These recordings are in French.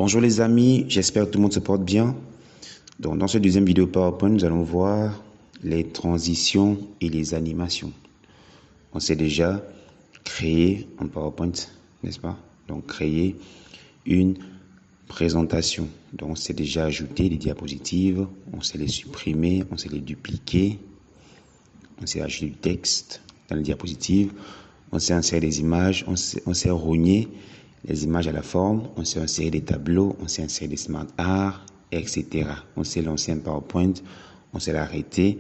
Bonjour les amis, j'espère que tout le monde se porte bien. Donc, dans cette deuxième vidéo PowerPoint, nous allons voir les transitions et les animations. On s'est déjà créé en PowerPoint, n'est-ce pas? Donc, créer une présentation. Donc, on s'est déjà ajouté des diapositives, on s'est les supprimer, on s'est les dupliquer, on s'est ajouté du texte dans les diapositives, on s'est inséré des images, on s'est rogné les images à la forme, on s'est inséré des tableaux, on s'est inséré des smart art, etc. On s'est lancé un PowerPoint, on s'est arrêté,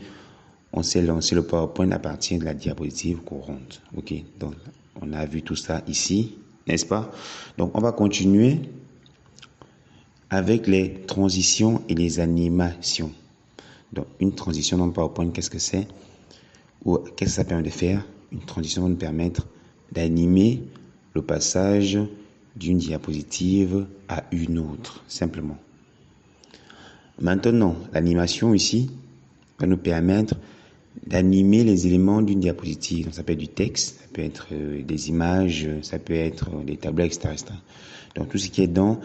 on s'est lancé le PowerPoint à partir de la diapositive courante. Ok, donc on a vu tout ça ici, n'est-ce pas? Donc on va continuer avec les transitions et les animations. Donc une transition dans le PowerPoint, qu'est-ce que c'est? Ou qu'est-ce que ça permet de faire? Une transition va nous permettre d'animer le passage d'une diapositive à une autre, simplement. Maintenant, l'animation ici va nous permettre d'animer les éléments d'une diapositive. Donc, ça peut être du texte, ça peut être des images, ça peut être des tableaux, etc., etc. Donc, tout ce qui est dans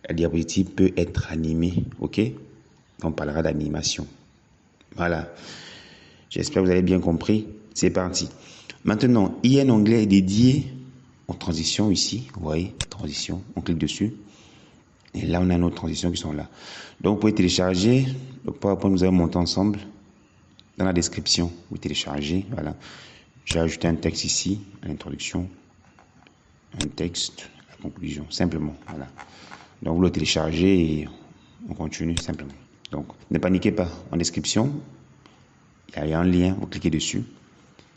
la diapositive peut être animé, ok? On parlera d'animation. Voilà. J'espère que vous avez bien compris. C'est parti. Maintenant, il y a un onglet dédié aux transitions ici. Vous voyez, transition. On clique dessus. Et là, on a nos transitions qui sont là. Donc, vous pouvez télécharger le PowerPoint que nous avons monté ensemble dans la description. Vous téléchargez. Voilà. J'ai ajouté un texte ici, à l'introduction. Un texte, à la conclusion. Simplement. Voilà. Donc, vous le téléchargez et on continue simplement. Donc, ne paniquez pas. En description, il y a un lien. Vous cliquez dessus.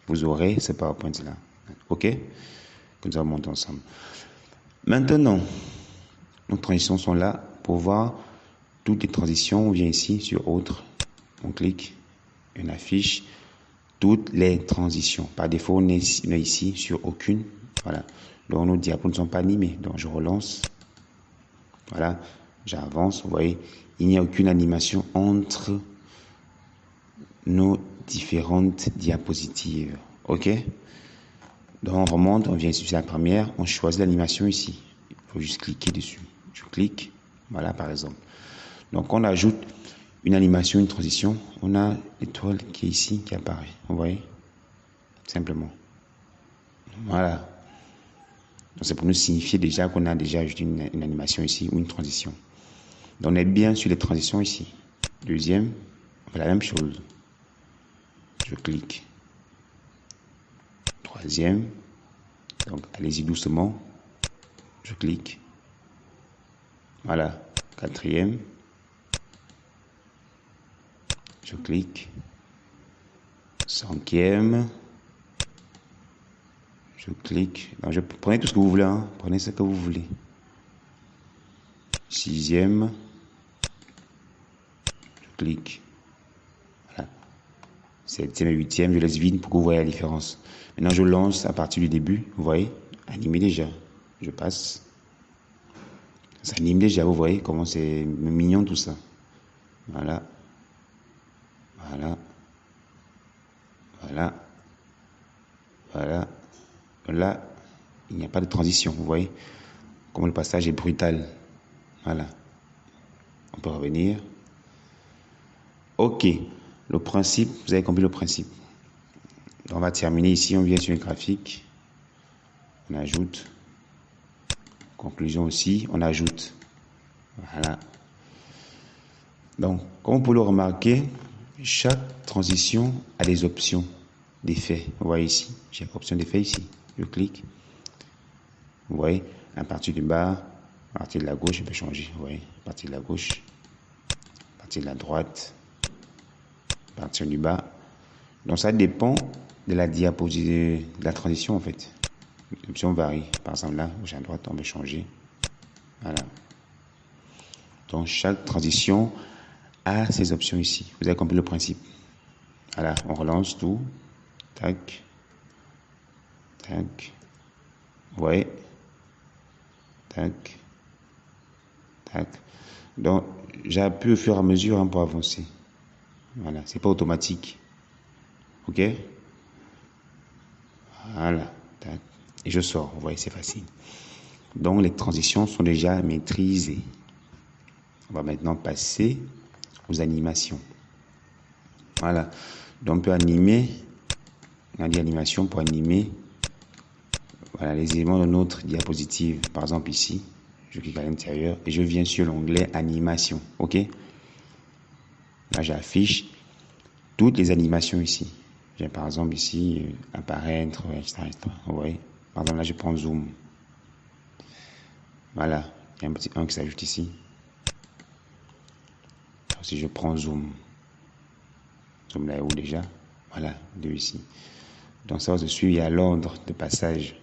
Vous aurez ce PowerPoint-là. OK? Que nous avons monté ensemble. Maintenant, nos transitions sont là pour voir toutes les transitions. On vient ici sur Autres. On clique. On affiche toutes les transitions. Par défaut, on est ici sur Aucune. Voilà. Donc, nos diapos ne sont pas animés. Donc, je relance. Voilà. J'avance. Vous voyez, il n'y a aucune animation entre nos différentes diapositives. OK? Donc, on remonte, on vient ici sur la première, on choisit l'animation ici. Il faut juste cliquer dessus. Je clique, voilà par exemple. Donc, on ajoute une animation, une transition. On a l'étoile qui est ici, qui apparaît. Vous voyez? Simplement. Voilà. Donc, c'est pour nous signifier déjà qu'on a déjà ajouté une animation ici ou une transition. Donc, on est bien sur les transitions ici. Deuxième, on fait la même chose. Je clique. Troisième, donc allez-y doucement. Je clique. Voilà. Quatrième. Je clique. Cinquième. Je clique. Donc, prenez tout ce que vous voulez. Hein. Prenez ce que vous voulez. Sixième. Je clique. Voilà. Septième et huitième, je laisse vide pour que vous voyez la différence. Maintenant, je lance à partir du début. Vous voyez, animé déjà. Je passe. Ça anime déjà, vous voyez comment c'est mignon tout ça. Voilà. Voilà. Voilà. Voilà. Là, il n'y a pas de transition, vous voyez. Comme le passage est brutal. Voilà. On peut revenir. OK. Le principe, vous avez compris le principe. On va terminer ici, on vient sur le graphique. On ajoute. Conclusion aussi, on ajoute. Voilà. Donc, comme vous pouvez le remarquer, chaque transition a des options d'effet. Vous voyez ici, j'ai option d'effet ici. Je clique. Vous voyez, à partir du bas, à partir de la gauche, je peux changer. Vous voyez, à partir de la gauche, à partir de la droite, à partir du bas. Donc, ça dépend de la diapositive, de la transition en fait. L'option varie. Par exemple, là, gauche à droite, on peut changer. Voilà. Donc, chaque transition a ses options ici. Vous avez compris le principe. Voilà, on relance tout. Tac. Tac. Vous voyez. Tac. Tac. Donc, j'appuie au fur et à mesure hein, pour avancer. Voilà, c'est pas automatique. OK? Voilà. Tac. Et je sors. Vous voyez, c'est facile. Donc, les transitions sont déjà maîtrisées. On va maintenant passer aux animations. Voilà. Donc, on peut animer. On a dit animation pour animer. Voilà, les éléments de notre diapositive. Par exemple, ici, je clique à l'intérieur et je viens sur l'onglet animation. OK? Là, j'affiche toutes les animations ici. J'ai par exemple ici apparaître, etc., etc. Vous voyez? Par exemple, là, je prends zoom. Voilà, il y a un petit 1 qui s'ajoute ici. Si je prends zoom, zoom là où déjà? Voilà, 2 ici. Donc ça va se suivre à l'ordre de passage.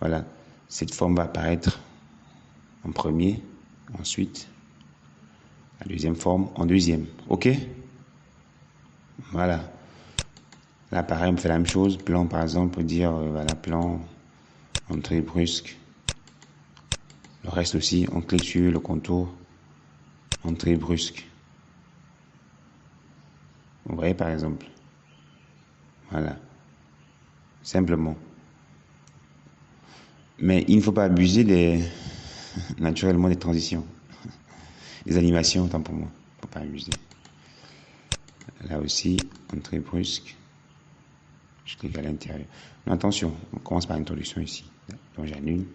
Voilà, cette forme va apparaître en premier, ensuite la deuxième forme en deuxième. OK? Voilà. Là, pareil, on fait la même chose. Plan, par exemple, on peut dire, voilà, plan, entrée brusque. Le reste aussi, on clique sur le contour, entrée brusque. Vous voyez, par exemple. Voilà. Simplement. Mais il ne faut pas abuser naturellement des transitions. Les animations, autant pour moi. Il ne faut pas abuser. Là aussi, entrée brusque. Je clique à l'intérieur. Mais attention, on commence par l'introduction ici. Donc j'annule.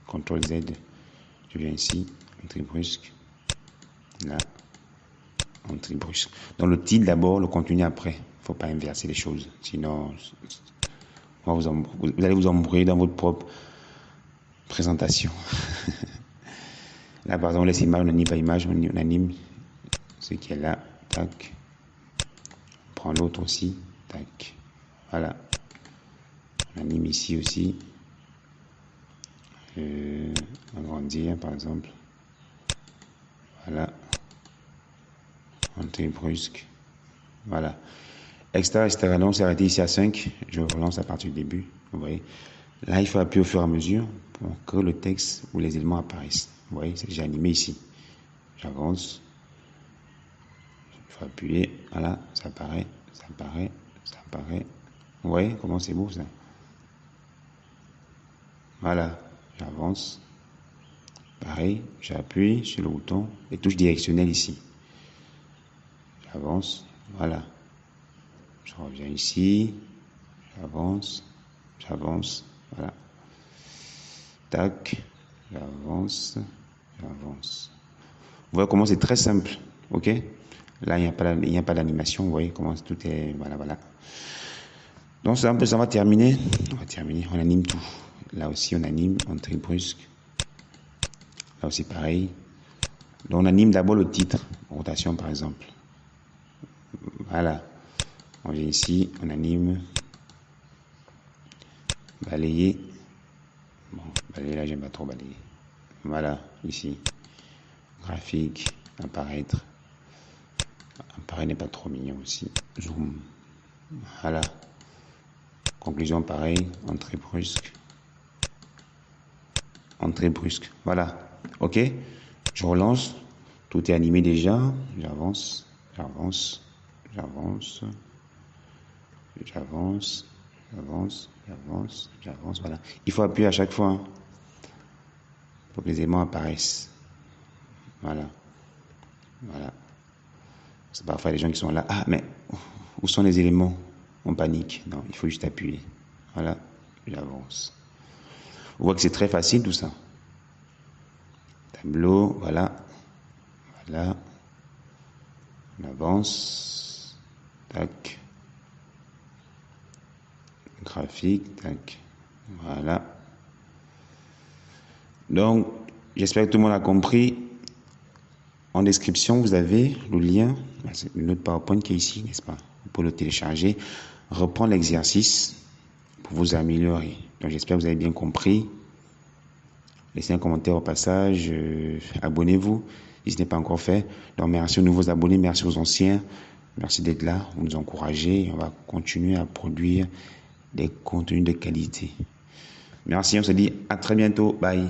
CTRL Z. Je viens ici. Entrée brusque. Là. Entrée brusque. Dans le titre d'abord, le contenu après. Il ne faut pas inverser les choses. Sinon, vous allez vous embrouiller dans votre propre présentation. Là, par exemple, on laisse image, on n'anime pas image, on anime ce qui est là. Tac. On prend l'autre aussi. Tac. Voilà. On anime ici aussi. Agrandir, par exemple. Voilà. Entrée brusque. Voilà. Etc. Donc, c'est arrêté ici à 5. Je relance à partir du début. Vous voyez. Là, il faut appuyer au fur et à mesure pour que le texte ou les éléments apparaissent. Vous voyez, c'est déjà animé ici. J'avance. Il faut appuyer. Voilà, ça apparaît, ça apparaît, ça apparaît. Vous voyez comment c'est beau ça? Voilà, j'avance. Pareil, j'appuie sur le bouton et touche directionnelle ici. J'avance, voilà. Je reviens ici. J'avance, j'avance, voilà. Tac, j'avance, j'avance. Vous voyez comment c'est très simple, ok? Là, il n'y a pas d'animation, vous voyez comment tout est, voilà, voilà. Donc, ça va terminer. On va terminer, on anime tout. Là aussi, on anime, entrée brusque. Là aussi, pareil. Donc, on anime d'abord le titre, rotation par exemple. Voilà. On vient ici, on anime. Balayer. Bon, balayer là, j'aime pas trop balayer. Voilà, ici. Graphique, apparaître. Apparaître n'est pas trop mignon aussi. Zoom. Voilà. Conclusion, pareil. Entrée brusque. Entrée brusque. Voilà. OK. Je relance. Tout est animé déjà. J'avance. J'avance. J'avance. J'avance. J'avance. J'avance. J'avance. Voilà. Il faut appuyer à chaque fois hein, pour que les éléments apparaissent. Voilà. Voilà. C'est parfois les gens qui sont là. Ah, mais où sont les éléments? On panique. Non, il faut juste appuyer. Voilà. J'avance. On voit que c'est très facile tout ça. Tableau, voilà. Voilà. On avance. Tac. Graphique, tac. Voilà. Donc, j'espère que tout le monde a compris. En description, vous avez le lien, c'est une autre PowerPoint qui est ici, n'est-ce pas? Vous pouvez le télécharger, reprendre l'exercice pour vous améliorer. Donc, j'espère que vous avez bien compris. Laissez un commentaire au passage, abonnez-vous si ce n'est pas encore fait. Donc, merci aux nouveaux abonnés, merci aux anciens. Merci d'être là, vous nous encouragez. On va continuer à produire des contenus de qualité. Merci, on se dit à très bientôt. Bye.